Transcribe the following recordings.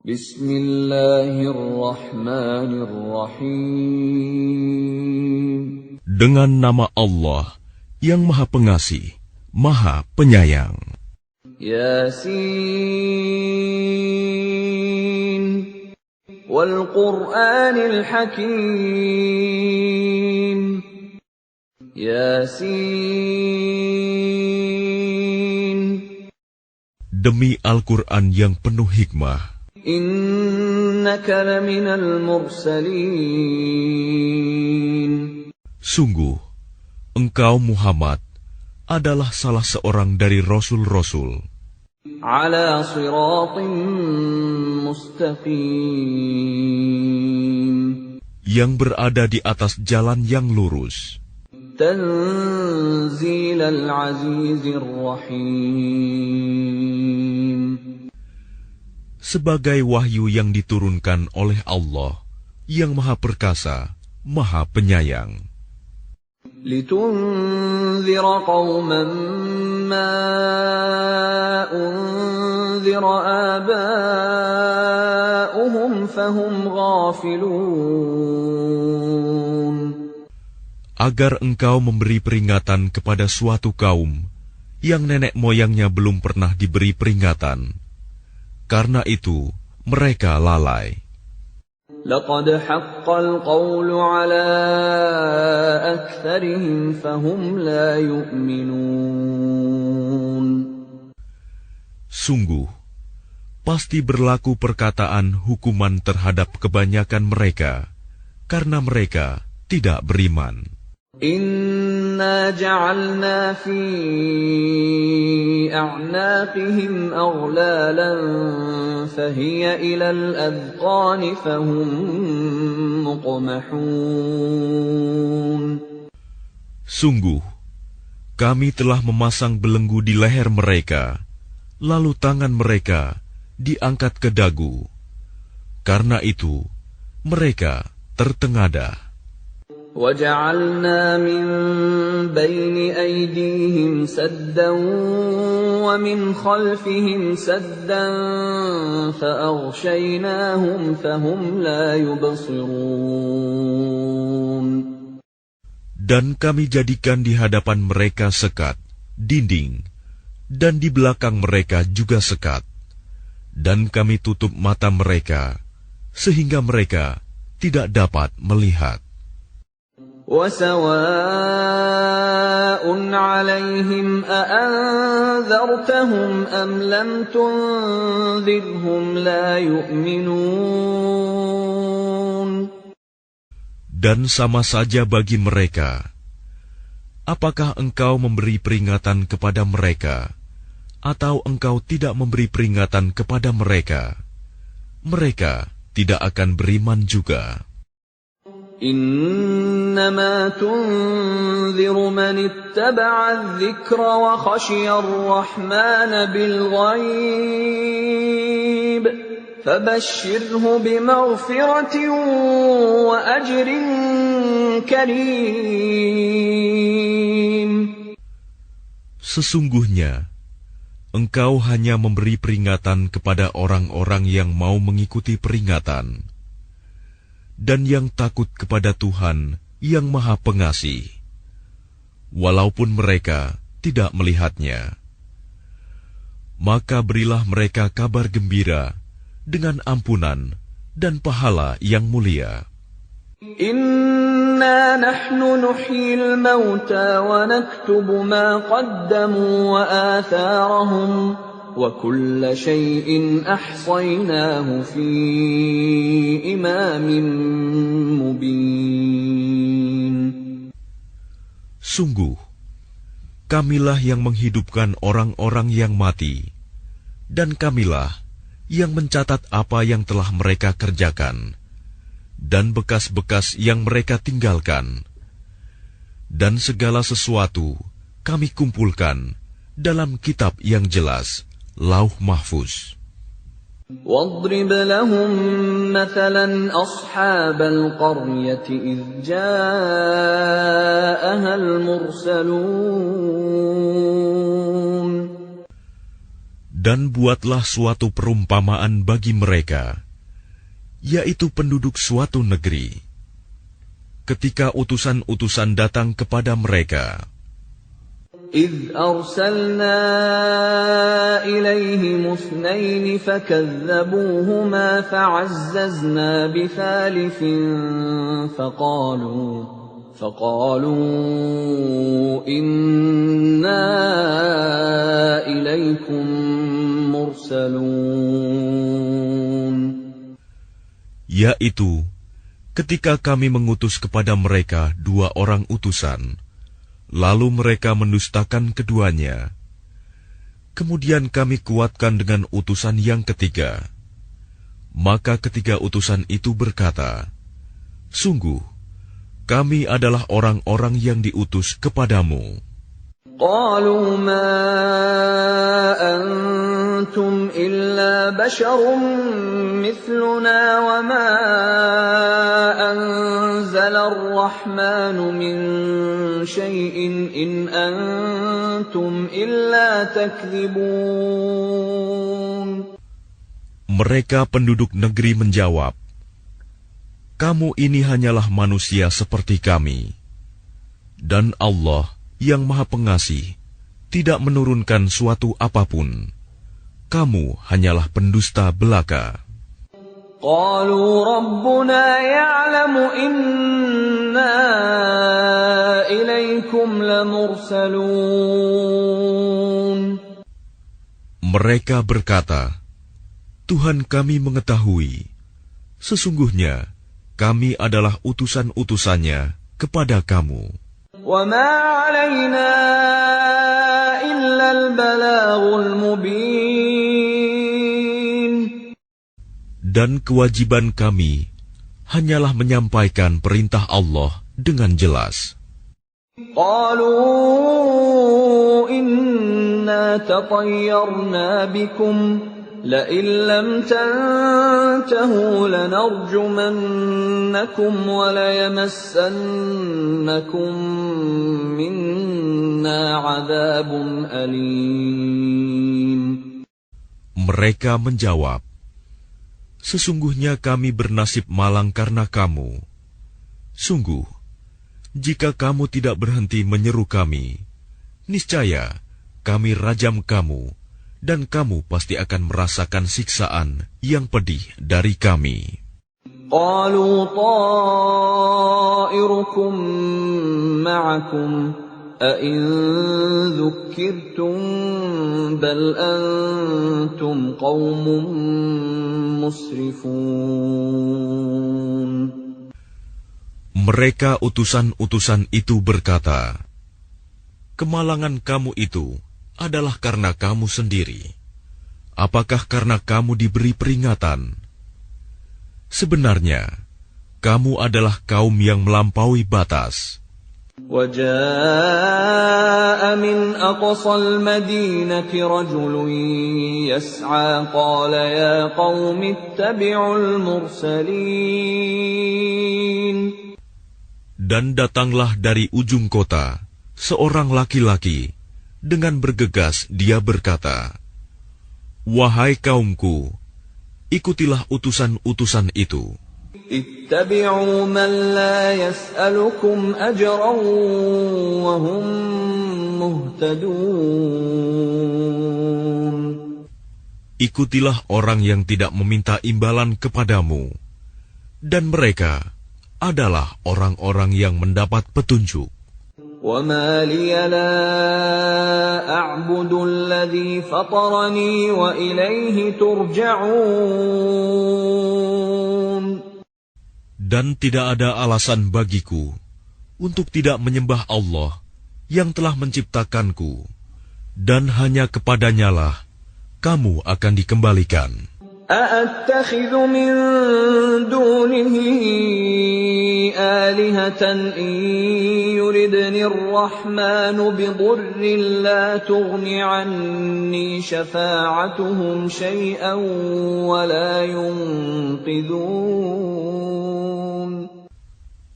Bismillahirrahmanirrahim. Dengan nama Allah yang Maha Pengasih, Maha Penyayang. Yasin wal Qur'anil Hakim. Yasin. Demi Al-Quran yang penuh hikmah. Innaka laminal mursalin. Sungguh, engkau Muhammad adalah salah seorang dari Rasul-Rasul. Ala siratim mustaqim. Yang berada di atas jalan yang lurus. Tanzilal azizir rahim. Sebagai wahyu yang diturunkan oleh Allah yang Maha Perkasa, Maha Penyayang. Litunzira qauman ma unzira aba'uhum fahum ghafilun. Agar engkau memberi peringatan kepada suatu kaum yang nenek moyangnya belum pernah diberi peringatan. Karena itu, mereka lalai. Laqad haqqal qawlu ala aktsarihim fahum la yu'minun. Sungguh, pasti berlaku perkataan hukuman terhadap kebanyakan mereka, karena mereka tidak beriman. Inna ja'alna fi a'naqihim aghlalan fahiya ilal adqani fahum muqmahun. Sungguh, kami telah memasang belenggu di leher mereka, lalu tangan mereka diangkat ke dagu. Karena itu, mereka tertengadah. وَجَعَلْنَا مِنْ بَيْنِ أَيْدِيهِمْ سَدًّا وَمِنْ خَلْفِهِمْ سَدًّا فَأَغْشَيْنَاهُمْ فَهُمْ لَا يُبْصِرُونَ. Dan kami jadikan di hadapan mereka sekat, dinding, dan di belakang mereka juga sekat. Dan kami tutup mata mereka, sehingga mereka tidak dapat melihat. وَسَوَاءٌ عَلَيْهِمْ أَأَنذَرْتَهُمْ أَمْ لَمْ تُنذِرْهُمْ لَا يُؤْمِنُونَ. Dan sama saja bagi mereka, apakah engkau memberi peringatan kepada mereka, atau engkau tidak memberi peringatan kepada mereka, mereka tidak akan beriman juga. إنما تنذر من اتبع الذكر وخشي الرحمن بالغيب فبشره بمغفرة وأجر كريم. Sesungguhnya, engkau hanya memberi peringatan kepada orang-orang yang mau mengikuti peringatan, dan yang takut kepada Tuhan yang Maha Pengasih, walaupun mereka tidak melihatnya. Maka berilah mereka kabar gembira dengan ampunan dan pahala yang mulia. Inna nahnu nuhyil mauta wa naktubu ma qaddamu wa atharahum وَكُلَّ شَيْءٍ أَحْصَيْنَاهُ فِي إِمَامٍ مُبِينٍ. Sungguh, kamilah yang menghidupkan orang-orang yang mati, dan kamilah yang mencatat apa yang telah mereka kerjakan, dan bekas-bekas yang mereka tinggalkan. Dan segala sesuatu kami kumpulkan dalam kitab yang jelas, Lauh Mahfuz. وَاضْرِبْ لَهُمْ مَثَلًا أَصْحَابَ الْقَرْيَةِ إِذْ جَاءَهَا Dan buatlah suatu perumpamaan bagi mereka, yaitu penduduk suatu negeri. Ketika utusan-utusan datang kepada mereka, إِذْ أَرْسَلْنَا إِلَيْهِمُ اثْنَيْنِ فَكَذَّبُوهُمَا فَعَزَّزْنَا بِثَالِثٍ فَقَالُوا إِنَّا إِلَيْكُمْ مُرْسَلُونَ. Yaitu, ketika kami mengutus kepada mereka 2 orang utusan, lalu mereka mendustakan keduanya. Kemudian kami kuatkan dengan utusan yang ketiga. Maka ketiga utusan itu berkata, sungguh, kami adalah orang-orang yang diutus kepadamu. قالوا ما أنتم إلا بشر مثلنا وما أنزل الرحمن من شيء إن أنتم إلا تكذبون. Mereka penduduk negeri menjawab, kamu ini hanyalah manusia seperti kami, dan Allah yang Maha Pengasih tidak menurunkan suatu apapun. Kamu hanyalah pendusta belaka. قالوا ربنا يعلم إنا إليكم لمرسلون. Mereka berkata, Tuhan kami mengetahui, sesungguhnya kami adalah utusan-utusannya kepada kamu. وَمَا عَلَيْنَا إِلَّا الْبَلَاغُ الْمُبِينُ. Dan kewajiban kami hanyalah menyampaikan perintah Allah dengan jelas. قَالُوا إِنَّا تَطَيَّرْنَا بِكُمْ لَئِن لَّمْ تَنْتَهُوا لَنَرْجُمَنَّكُمْ وَلَيَمَسَّنَّكُمْ مِنَّا عَذَابٌ أَلِيمٌ. Mereka menjawab, sesungguhnya kami bernasib malang karena kamu. Sungguh, jika kamu tidak berhenti menyeru kami, niscaya kami rajam kamu, dan kamu pasti akan merasakan siksaan yang pedih dari kami. قَالُوا طَائِرُكُمْ مَعَكُمْ أَإِن ذُكِّرْتُمْ بَلْ أَنْتُمْ قَوْمٌ مُسْرِفُونَ. Mereka utusan-utusan itu berkata, kemalangan kamu itu adalah karena kamu sendiri. Apakah karena kamu diberi peringatan? Sebenarnya, kamu adalah kaum yang melampaui batas. وَجَاءَ مِنْ أَقْصَى الْمَدِينَةِ رَجُلٌ يَسْعَى قَالَ يَا قَوْمِ اتَّبِعُوا الْمُرْسَلِينَ. Dan datanglah dari ujung kota seorang laki-laki. Dengan bergegas dia berkata, wahai kaumku, ikutilah utusan-utusan itu. Ittabi'u man la yas'alukum ajran wa hum muhtadun. Ikutilah orang yang tidak meminta imbalan kepadamu, dan mereka adalah orang-orang yang mendapat petunjuk. وَمَا لِيَ لَا أَعْبُدُ الَّذِي فَطَرَنِي وَإِلَيْهِ تُرْجَعُونَ. Dan tidak ada alasan bagiku untuk tidak menyembah Allah yang telah menciptakanku, dan hanya kepadanyalah kamu akan dikembalikan. أَأَتَّخِذُ مِن دُونِهِ آلِهَةً إِن يُرِدْنِ الرَّحْمَنُ بِضُرٍّ لَّا تُغْنِ عَنِّي شَفَاعَتُهُمْ شَيْئًا وَلَا يُنقِذُونَ.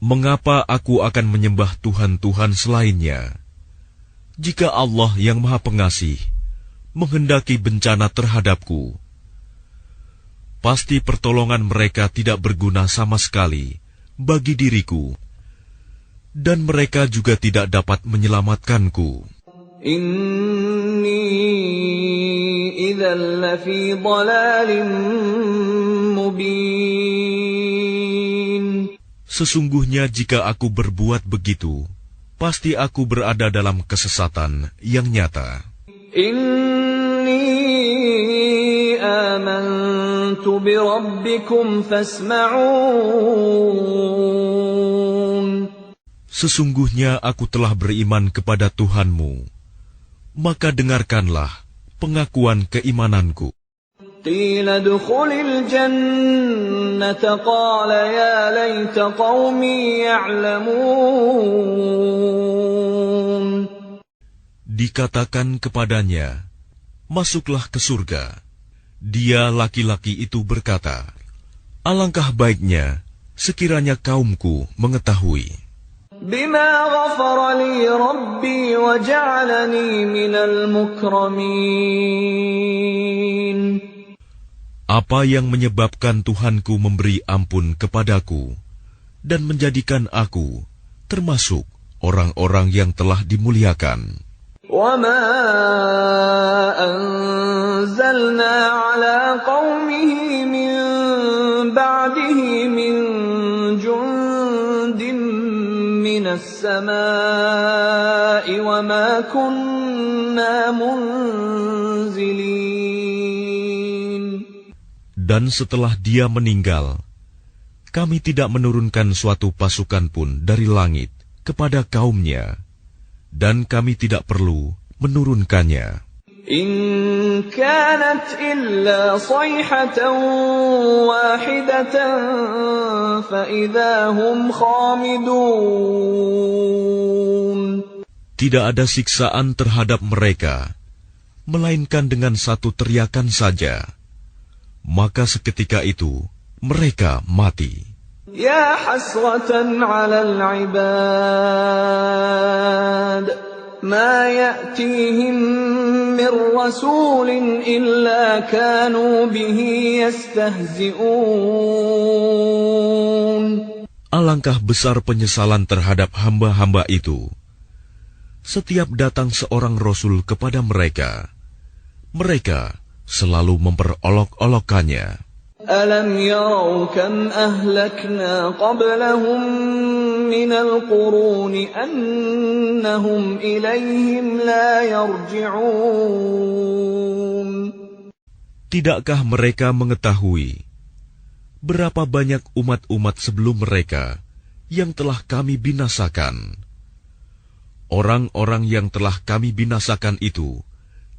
Mengapa aku akan menyembah Tuhan-Tuhan selainnya, jika Allah yang Maha Pengasih menghendaki bencana terhadapku, pasti pertolongan mereka tidak berguna sama sekali bagi diriku, dan mereka juga tidak dapat menyelamatkanku. Inni idzal lafi dhalalin mubin. Sesungguhnya jika aku berbuat begitu, pasti aku berada dalam kesesatan yang nyata. Inni amantu bi rabbikum fasma'un. Sesungguhnya aku telah beriman kepada Tuhanmu, maka dengarkanlah pengakuan keimananku. Qila dukhulil jannata qala ya laita qaumi ya'lamun. Dikatakan kepadanya, masuklah ke surga. Dia laki-laki itu berkata, alangkah baiknya sekiranya kaumku mengetahui. Bima ghafara li rabbi wa ja'alani minal mukramin. Apa yang menyebabkan Tuhanku memberi ampun kepadaku dan menjadikan aku termasuk orang-orang yang telah dimuliakan. وَمَا أَنزَلْنَا عَلَىٰ قَوْمِهِ مِن بَعْدِهِ مِن جُندٍ مِّنَ السَّمَاءِ وَمَا كُنَّا مُنزِلِينَ. Dan setelah dia meninggal, kami tidak menurunkan suatu pasukan pun dari langit kepada kaumnya, dan kami tidak perlu menurunkannya. In kanat illa sayhatan wahidatan fa idza hum khamidun. Tidak ada siksaan terhadap mereka, melainkan dengan satu teriakan saja. Maka seketika itu mereka mati. Ya hasratan 'alal 'ibad ma ya'tihim min rasulin illa kanu bihi yastahzi'un. Alangkah besar penyesalan terhadap hamba-hamba itu. Setiap datang seorang rasul kepada mereka, mereka selalu memperolok-olokkannya. Alam yarau kam ahlakna qablahum minal quruni annahum ilayhim la yarji'un. Tidakkah mereka mengetahui berapa banyak umat-umat sebelum mereka yang telah kami binasakan? Orang-orang yang telah kami binasakan itu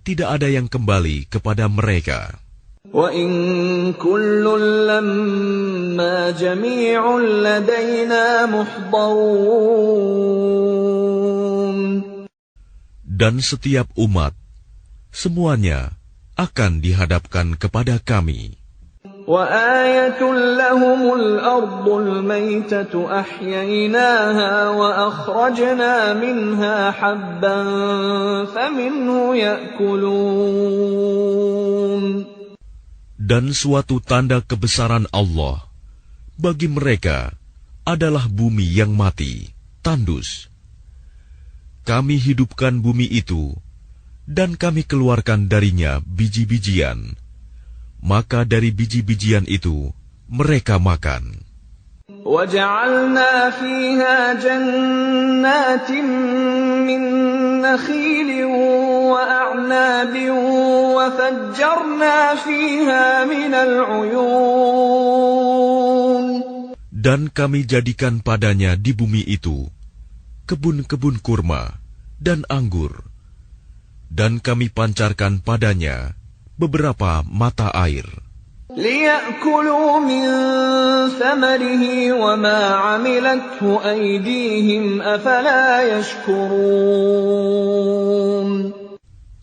tidak ada yang kembali kepada mereka. Wa in kullun lamma jami'un ladaina muhdarun. Dan setiap umat, semuanya akan dihadapkan kepada kami. Wa ayatun lahumul ardul maytatu ahyaynaha wa akhrajna minha habban faminhu ya'kulun. Dan suatu tanda kebesaran Allah bagi mereka adalah bumi yang mati, tandus. Kami hidupkan bumi itu, dan kami keluarkan darinya biji-bijian. Maka dari biji-bijian itu mereka makan. وَجَعَلْنَا فِيهَا جَنَّاتٍ مِّن نَّخِيلٍ وَأَعْنَابٍ وَفَجَّرْنَا فِيهَا مِنَ الْعُيُونِ. Dan kami jadikan padanya di bumi itu kebun-kebun kurma dan anggur, dan kami pancarkan padanya beberapa mata air. لِيَأْكُلُوا مِن ثَمَرِهِ وَمَا عَمِلَتْهُ أَيْدِيهِمْ أَفَلَا يَشْكُرُونَ.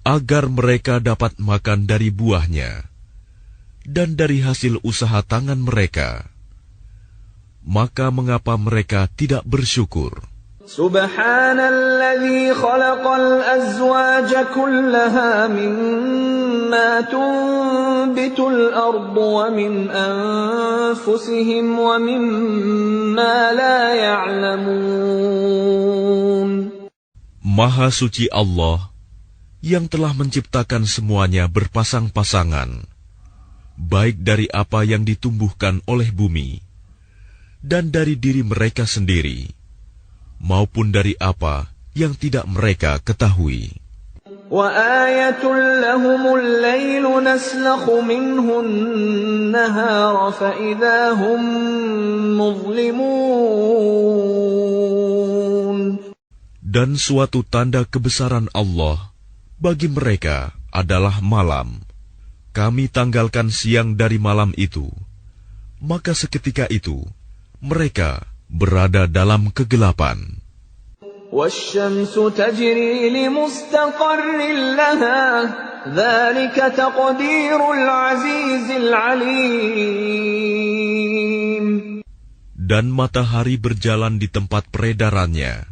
Agar mereka dapat makan dari buahnya dan dari hasil usaha tangan mereka. Maka mengapa mereka tidak bersyukur? Subhanalladzi khalaqal azwaja kullaha mimma tunbitul ardu wa min anfusihim wa mimma la ya'lamun. Maha suci Allah yang telah menciptakan semuanya berpasang-pasangan, baik dari apa yang ditumbuhkan oleh bumi dan dari diri mereka sendiri, maupun dari apa yang tidak mereka ketahui. وَآيَةٌ لَهُمُ اللَّيْلُ نَسْلَخُ مِنْهُ النَّهَارَ فَإِذَا هُمْ مُظْلِمُونَ. Dan suatu tanda kebesaran Allah bagi mereka adalah malam. Kami tanggalkan siang dari malam itu, maka seketika itu mereka berada dalam kegelapan. وَالشَّمْسُ تَجْرِي لِمُسْتَقَرٍّ لَهَا ذَلِكَ تَقْدِيرُ الْعَزِيزِ الْعَلِيمِ. Dan matahari berjalan di tempat peredarannya.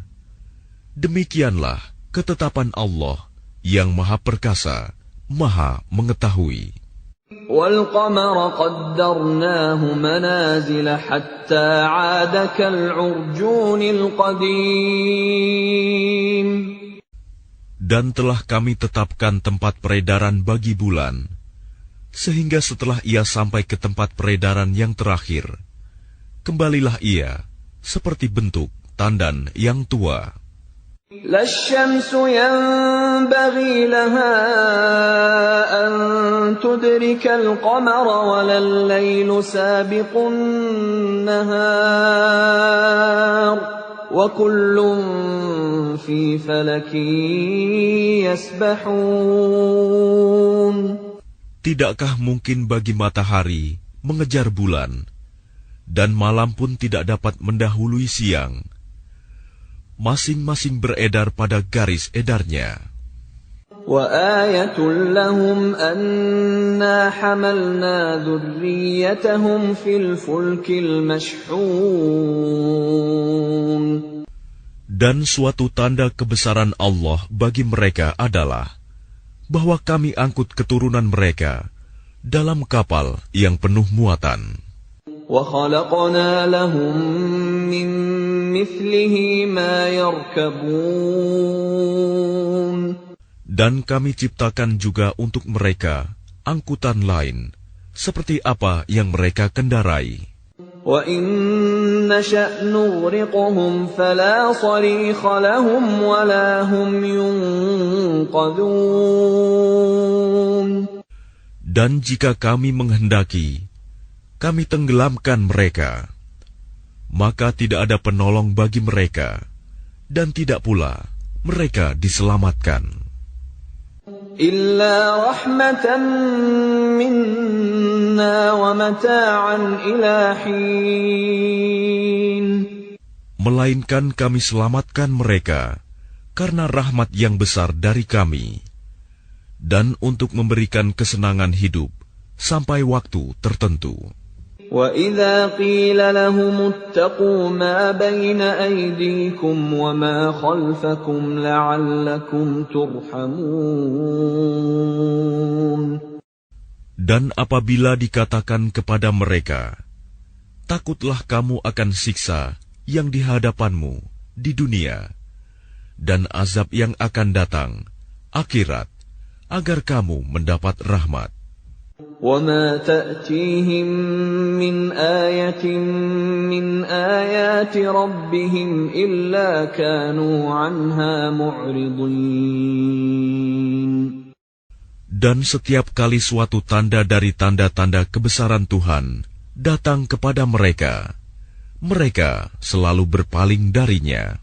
Demikianlah ketetapan Allah yang Maha Perkasa, Maha Mengetahui. وَالْقَمَرَ قَدَّرْنَاهُ مَنَازِلَ حَتَّى عَادَ كَالْعُرْجُونِ الْقَدِيمِ. Dan telah kami tetapkan tempat peredaran bagi bulan, sehingga setelah ia sampai ke tempat peredaran yang terakhir, kembalilah ia seperti bentuk tandan yang tua. لا الشمس ينبغي لها أن تدرك القمر ولا الليل سابق النهار وكل في فلك يسبحون. Tidakkah mungkin bagi matahari mengejar bulan, dan malam pun tidak dapat mendahului siang? Masing-masing beredar pada garis edarnya. وَآيَةٌ لَهُمْ أَنَّا حَمَلْنَا ذُرِّيَّتَهُمْ فِي الْفُلْكِ الْمَشْحُونِ. Dan suatu tanda kebesaran Allah bagi mereka adalah bahwa kami angkut keturunan mereka dalam kapal yang penuh muatan. وَخَلَقْنَا لَهُم مِّن مِّثْلِهِ مَا يَرْكَبُونَ. Dan kami ciptakan juga untuk mereka angkutan lain, seperti apa yang mereka kendarai. وَإِن نَّشَأْ نُغْرِقْهُمْ فَلَا صَرِيخَ لَهُمْ وَلَا هُمْ يُنقَذُونَ. Dan jika kami menghendaki, kami tenggelamkan mereka, maka tidak ada penolong bagi mereka, dan tidak pula mereka diselamatkan. Illa rahmatan minna wa mata'an ila hin. Melainkan kami selamatkan mereka karena rahmat yang besar dari kami, dan untuk memberikan kesenangan hidup sampai waktu tertentu. وَإِذَا قِيلَ لَهُمُ اتَّقُوا مَا بَيْنَ أَيْدِيكُمْ وَمَا خَلْفَكُمْ لَعَلَّكُمْ تُرْحَمُونَ. Dan apabila dikatakan kepada mereka, takutlah kamu akan siksa yang di hadapanmu di dunia, dan azab yang akan datang, akhirat, agar kamu mendapat rahmat. وَمَا تَأْتِيهِمْ مِنْ آيَةٍ مِنْ آيَاتِ رَبِّهِمْ إِلَّا كَانُوا عَنْهَا مُعْرِضِينَ. Dan setiap kali suatu tanda dari tanda-tanda kebesaran Tuhan datang kepada mereka, mereka selalu berpaling darinya.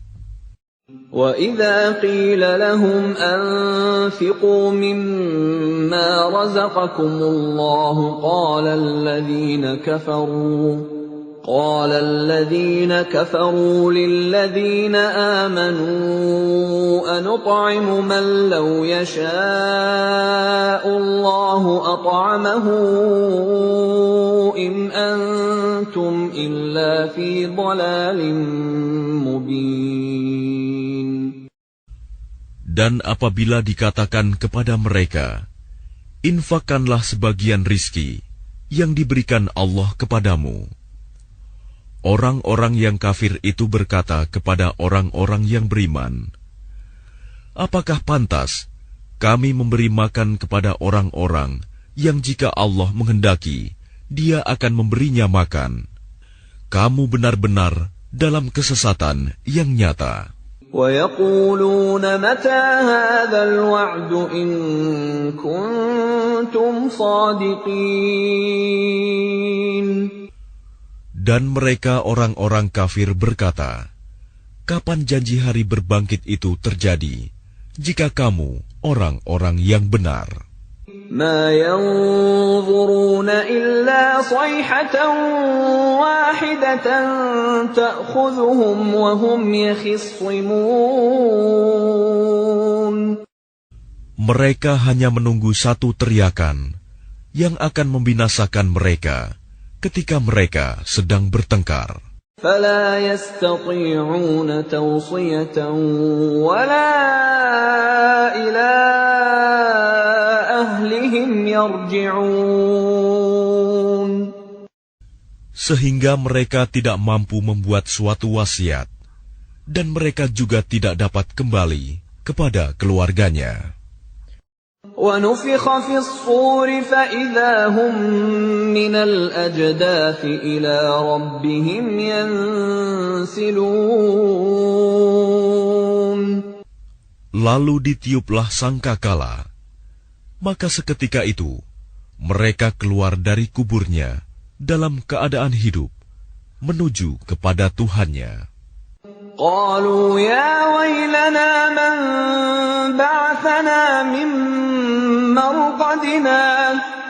وَإِذَا قِيلَ لَهُمْ أَنفِقُوا مِمَّا رَزَقَكُمُ اللَّهُ قَالَ الَّذِينَ كَفَرُوا لِلَّذِينَ آمَنُوا أَنُطْعِمُ مَن لَّوْ يَشَاءُ اللَّهُ أَطْعَمَهُ إِنْ أَنتُمْ إِلَّا فِي ضَلَالٍ مُّبِينٍ. Dan apabila dikatakan kepada mereka, infakkanlah sebagian rizki yang diberikan Allah kepadamu. Orang-orang yang kafir itu berkata kepada orang-orang yang beriman, apakah pantas kami memberi makan kepada orang-orang yang jika Allah menghendaki, Dia akan memberinya makan? Kamu benar-benar dalam kesesatan yang nyata. وَيَقُولُونَ مَتَى هَذَا الْوَعْدُ إِن كُنتُمْ صَادِقِينَ. Dan mereka orang-orang kafir berkata, kapan janji hari berbangkit itu terjadi, jika kamu orang-orang yang benar? مَا يَنظُرُونَ إِلَّا صَيْحَةً وَاحِدَةً تَأْخُذُهُمْ وَهُمْ يَخِصِّمُونَ. Mereka hanya menunggu satu teriakan yang akan membinasakan mereka ketika mereka sedang bertengkar. فَلَا يَسْتَطِيعُونَ تَوْصِيَةً وَلَا إِلَى أَهْلِهِمْ يَرْجِعُونَ. Sehingga mereka tidak mampu membuat suatu wasiat, dan mereka juga tidak dapat kembali kepada keluarganya. وَنُفِخَ فِي الصُّورِ فَإِذَا هُم مِّنَ الْأَجْدَاثِ إِلَى رَبِّهِمْ يَنسِلُونَ. Lalu ditiuplah sangkakala, maka seketika itu mereka keluar dari kuburnya dalam keadaan hidup menuju kepada Tuhannya. قالوا يا ويلنا من بعثنا من مرقدنا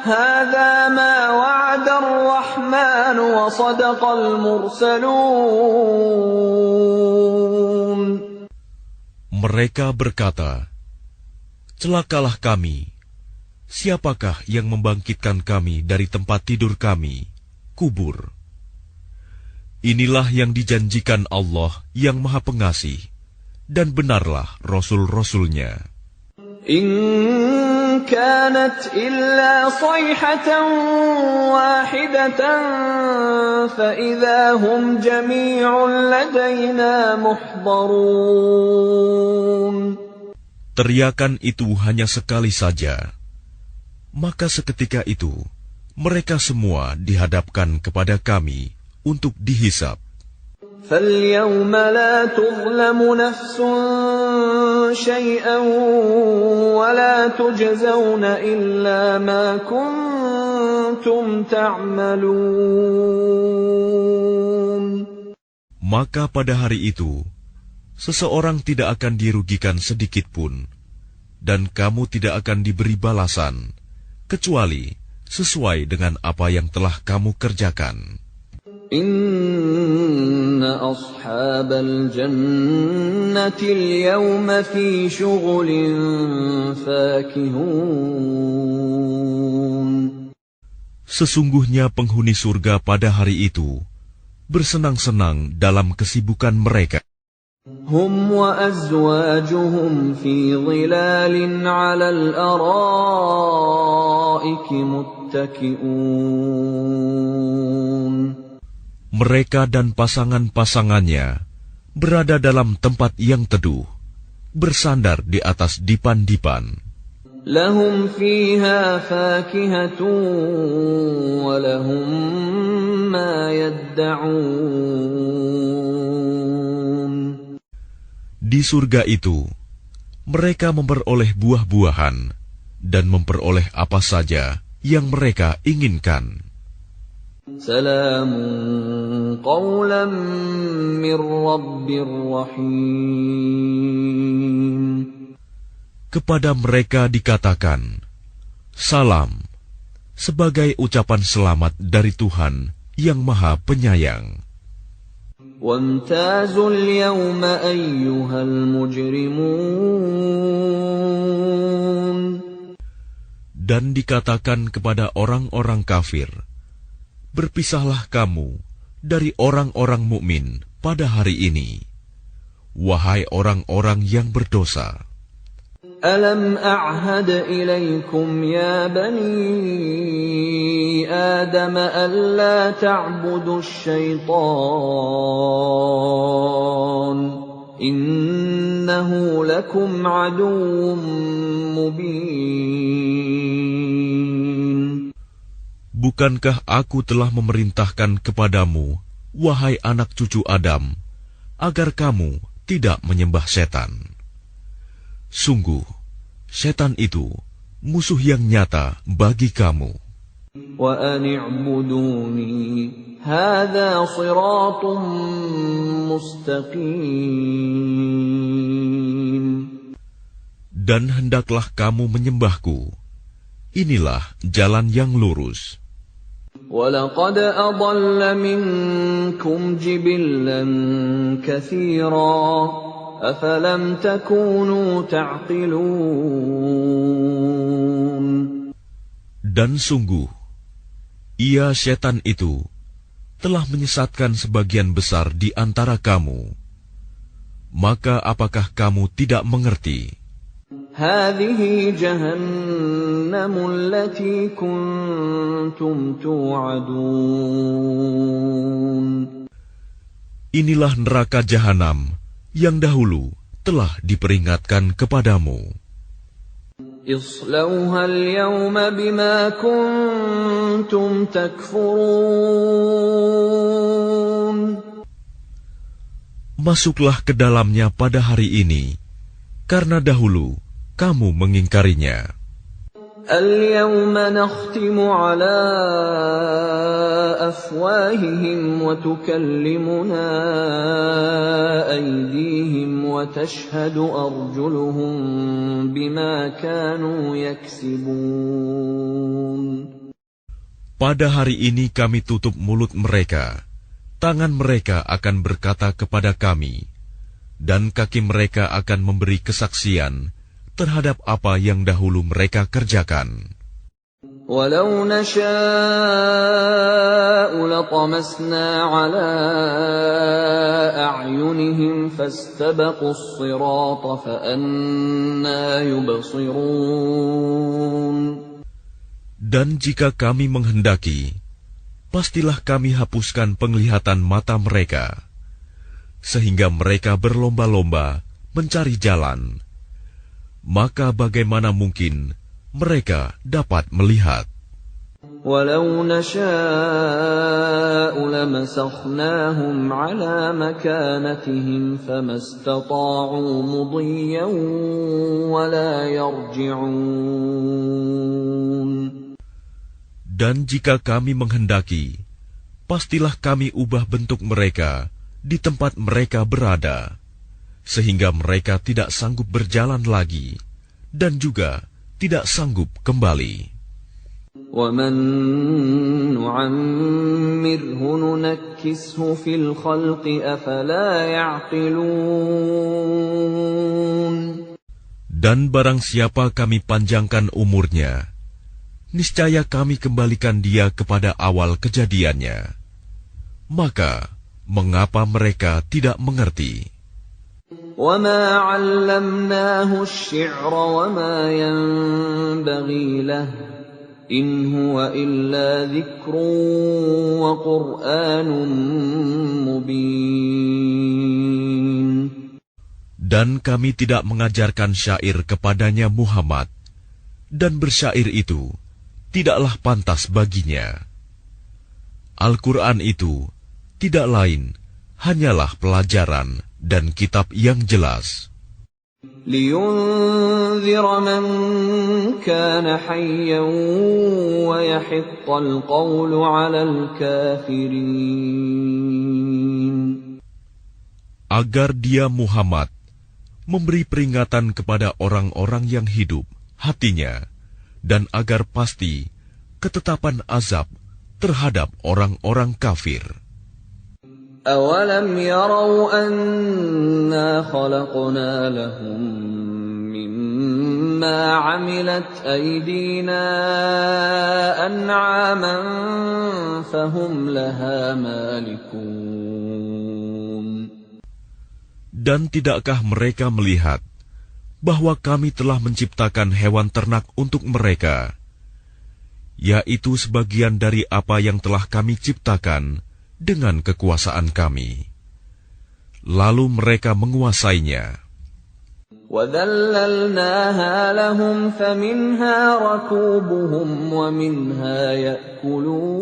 هذا ما وعد الرحمن وصدق المرسلون. Mereka berkata, celakalah kami, siapakah yang membangkitkan kami dari tempat tidur kami, kubur? Inilah yang dijanjikan Allah yang Maha Pengasih, dan benarlah Rasul-Rasulnya. إن كانت إلا صيحة واحدة فإذا هم جميع لدينا محضرون. Teriakan itu hanya sekali saja, maka seketika itu mereka semua dihadapkan kepada kami untuk dihisab. فَالْيَوْمَ لَا تُظْلَمُ نَفْسٌ شَيْئًا وَلَا تُجْزَوْنَ إِلَّا مَا كُنتُمْ تَعْمَلُونَ. Maka pada hari itu, seseorang tidak akan dirugikan sedikit pun, dan kamu tidak akan diberi balasan, kecuali sesuai dengan apa yang telah kamu kerjakan. Inna ashabal jannati al-yawma fi syughulin fakihun. Sesungguhnya penghuni surga pada hari itu bersenang-senang dalam kesibukan mereka. Hum wa azwajuhum fi dhilalin 'alal araiki muttaki'un. Mereka dan pasangan-pasangannya berada dalam tempat yang teduh, bersandar di atas dipan-dipan. Lahum fiha fakihatun wa lahum ma yadda'un. Di surga itu, mereka memperoleh buah-buahan dan memperoleh apa saja yang mereka inginkan. Salamun qawlan min rabbir rahim. Kepada mereka dikatakan, salam, sebagai ucapan selamat dari Tuhan yang Maha Penyayang. Wamtazul yawma ayyuhal mujrimun. Dan dikatakan kepada orang-orang kafir, berpisahlah kamu dari orang-orang mukmin pada hari ini, wahai orang-orang yang berdosa. ألم أعهد إليكم يا بني آدم ألا تعبدوا الشيطان إنه لكم عدو مبين. Bukankah aku telah memerintahkan kepadamu, wahai anak cucu Adam, agar kamu tidak menyembah setan? Sungguh, setan itu musuh yang nyata bagi kamu. Wa an i'buduni hadza shiratun mustaqim. Dan hendaklah kamu menyembahku. Inilah jalan yang lurus. وَلَقَدْ أَضَلَّ مِنكُمْ جِبِلًّا كَثِيرًا أَفَلَمْ تَكُونُوا تَعْقِلُونَ. Dan sungguh, ia setan itu telah menyesatkan sebagian besar di antara kamu. Maka apakah kamu tidak mengerti? هذه جهنم التي كنتم توعدون. Inilah neraka jahanam yang dahulu telah diperingatkan kepadamu. اصلوها اليوم بما كنتم تكفرون. Masuklah ke dalamnya pada hari ini, karena dahulu kamu mengingkarinya. اليوم نختم على أفواههم وتكلمنا أيديهم وتشهد أرجلهم بما كانوا يكسبون. Pada hari ini kami tutup mulut mereka, tangan mereka akan berkata kepada kami, dan kaki mereka akan memberi kesaksian terhadap apa yang dahulu mereka kerjakan. Walau nasha'u latamasna ala a'yunihim fastabaqus sirata fa anna yubsirun. Dan jika kami menghendaki, pastilah kami hapuskan penglihatan mata mereka, sehingga mereka berlomba-lomba mencari jalan. Maka bagaimana mungkin mereka dapat melihat? Walau nasha'u lamasakhnahum ala makanatihim famastata'u mudiyyan wala yarji'un. Dan jika kami menghendaki, pastilah kami ubah bentuk mereka di tempat mereka berada, sehingga mereka tidak sanggup berjalan lagi, dan juga tidak sanggup kembali. وَمَن نُّعَمِّرْهُ نُنَكِّسْهُ فِي الْخَلْقِ أَفَلَا يَعْقِلُونَ. Dan barang siapa kami panjangkan umurnya, niscaya kami kembalikan dia kepada awal kejadiannya. Maka, mengapa mereka tidak mengerti? وَمَا عَلَّمْنَاهُ الشِّعْرَ وَمَا يَنبَغِي لَهُ إِنْ هُوَ إِلَّا ذِكْرٌ وَقُرْآنٌ مُبِينٌ. Dan kami tidak mengajarkan syair kepadanya Muhammad, dan bersyair itu tidaklah pantas baginya. Al-Quran itu tidak lain hanyalah pelajaran dan kitab yang jelas. لِيُنذِرَ مَن كَانَ حَيًّا وَيَحِقَّ الْقَوْلُ عَلَى الْكَافِرِينَ. Agar dia Muhammad memberi peringatan kepada orang-orang yang hidup hatinya, dan agar pasti ketetapan azab terhadap orang-orang kafir. أَوَلَمْ يَرَوْا أَنَّا خَلَقْنَا لَهُم مِّمَّا عَمِلَتْ أَيْدِينَا أَنْعَامًا فَهُمْ لَهَا مَالِكُونَ. Dan tidakkah mereka melihat bahwa kami telah menciptakan hewan ternak untuk mereka, yaitu sebagian dari apa yang telah kami ciptakan dengan kekuasaan kami. Lalu mereka menguasainya. وَذَلَّلْنَاهَا لَهُمْ فَمِنْهَا رَكُوبُهُمْ وَمِنْهَا يَأْكُلُونَ.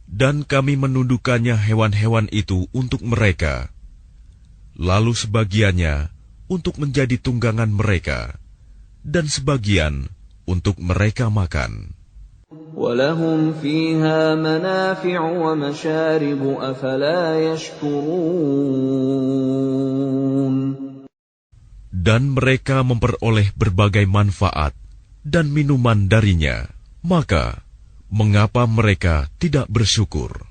Dan kami menundukkannya hewan-hewan itu untuk mereka, lalu sebagiannya untuk menjadi tunggangan mereka, dan sebagian untuk mereka makan. وَلَهُمْ فِيهَا مَنَافِعُ وَمَشَارِبُ أَفَلَا يَشْكُرُونَ. Dan mereka memperoleh berbagai manfaat dan minuman darinya, maka mengapa mereka tidak bersyukur?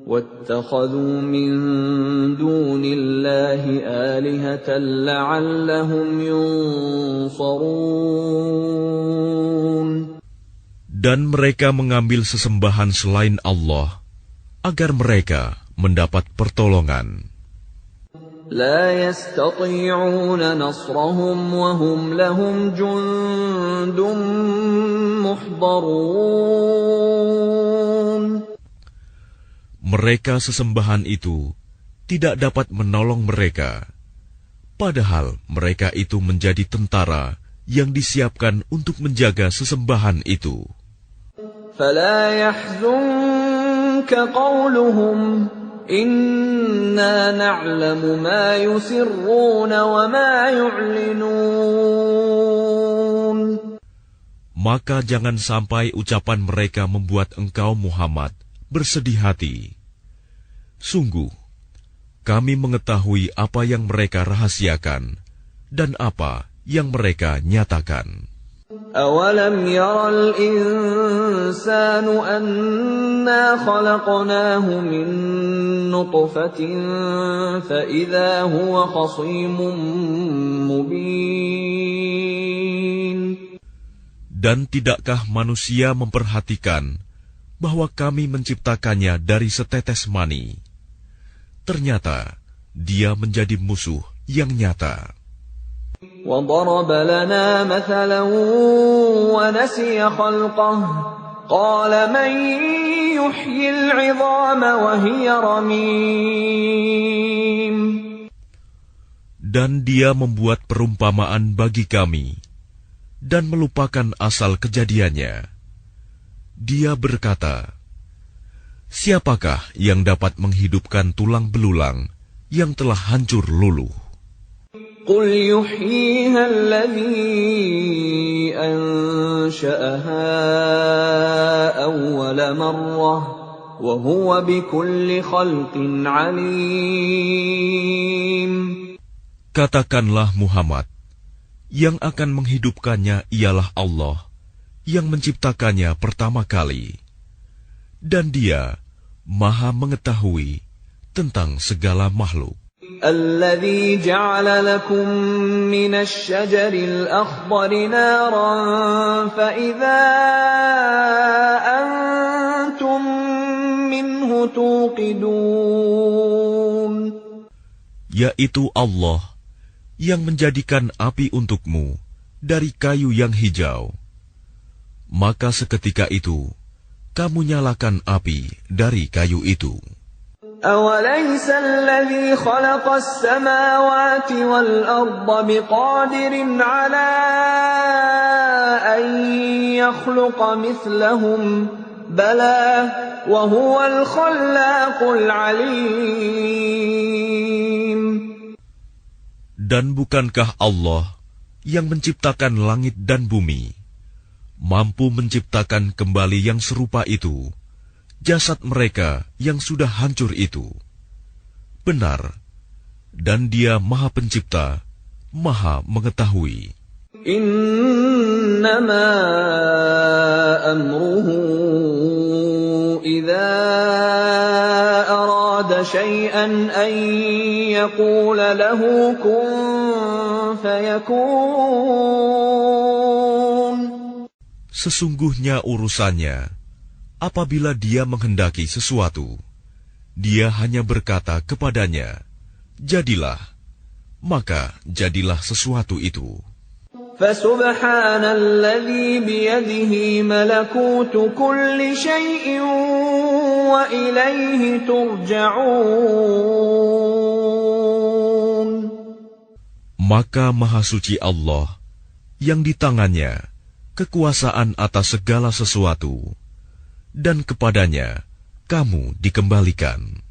وَاتَّخَذُوا مِن دُونِ اللَّهِ آلِهَةً لَّعَلَّهُمْ يُنصَرُونَ. Dan mereka mengambil sesembahan selain Allah, agar mereka mendapat pertolongan. لا يستطيعون نصرهم وهم لهم جند محضرون. Mereka sesembahan itu tidak dapat menolong mereka, padahal mereka itu menjadi tentara yang disiapkan untuk menjaga sesembahan itu. فلا يحزنك قولهم إنا نعلم ما يسرون وما يعلنون. Maka jangan sampai ucapan mereka membuat engkau Muhammad bersedih hati. Sungguh, kami mengetahui apa yang mereka rahasiakan dan apa yang mereka nyatakan. أَوَلَمْ يَرَ الْإِنسَانُ أَنَّا خَلَقْنَاهُ مِن نُّطْفَةٍ فَإِذَا هُوَ خَصِيمٌ مُّبِينٌ. Dan tidakkah manusia memperhatikan bahwa kami menciptakannya dari setetes mani? Ternyata dia menjadi musuh yang nyata. وَضَرَبَ لَنَا مَثَلًا وَنَسِيَ خَلْقَهُ قَالَ مَن يُحْيِي الْعِظَامَ وَهِيَ رَمِيمٌ. Dan dia membuat perumpamaan bagi kami dan melupakan asal kejadiannya. Dia berkata, siapakah yang dapat menghidupkan tulang belulang yang telah hancur luluh? قُلْ يُحْيِيهَا الَّذِي أَنشَأَهَا أَوَّلَ مَرَّةٍ وَهُوَ بِكُلِّ خَلْقٍ عَلِيمٌ. Katakanlah Muhammad, yang akan menghidupkannya ialah Allah, yang menciptakannya pertama kali. Dan dia Maha mengetahui tentang segala makhluk. الَّذِي جَعَلَ لَكُم مِّنَ الشَّجَرِ الْأَخْضَرِ نَارًا فَإِذَا أَنتُم مِّنْهُ تُوقِدُونَ. Yaitu Allah yang menjadikan api untukmu dari kayu yang hijau. Maka seketika itu kamu nyalakan api dari kayu itu. أَوَلَيْسَ الَّذِي خَلَقَ السَّمَاوَاتِ وَالْأَرْضَ بِقَادِرٍ عَلَىٰ أَن يَخْلُقَ مِثْلَهُم ۚ بَلَىٰ وَهُوَ الْخَلَّاقُ الْعَلِيمُ. Dan bukankah Allah yang menciptakan langit dan bumi, mampu menciptakan kembali yang serupa itu, jasad mereka yang sudah hancur itu? Benar, dan Dia Maha Pencipta, Maha Mengetahui. Innama amruhu idza arada syai'an an yaqula lahu kun fayakun. Sesungguhnya urusannya, apabila Dia menghendaki sesuatu, Dia hanya berkata kepadanya, jadilah, maka jadilah sesuatu itu. فسبحان الذي بيده ملكوت كل شيء وإليه ترجعون. Maka Maha Suci Allah yang di tangannya kekuasaan atas segala sesuatu, dan kepadanya kamu dikembalikan.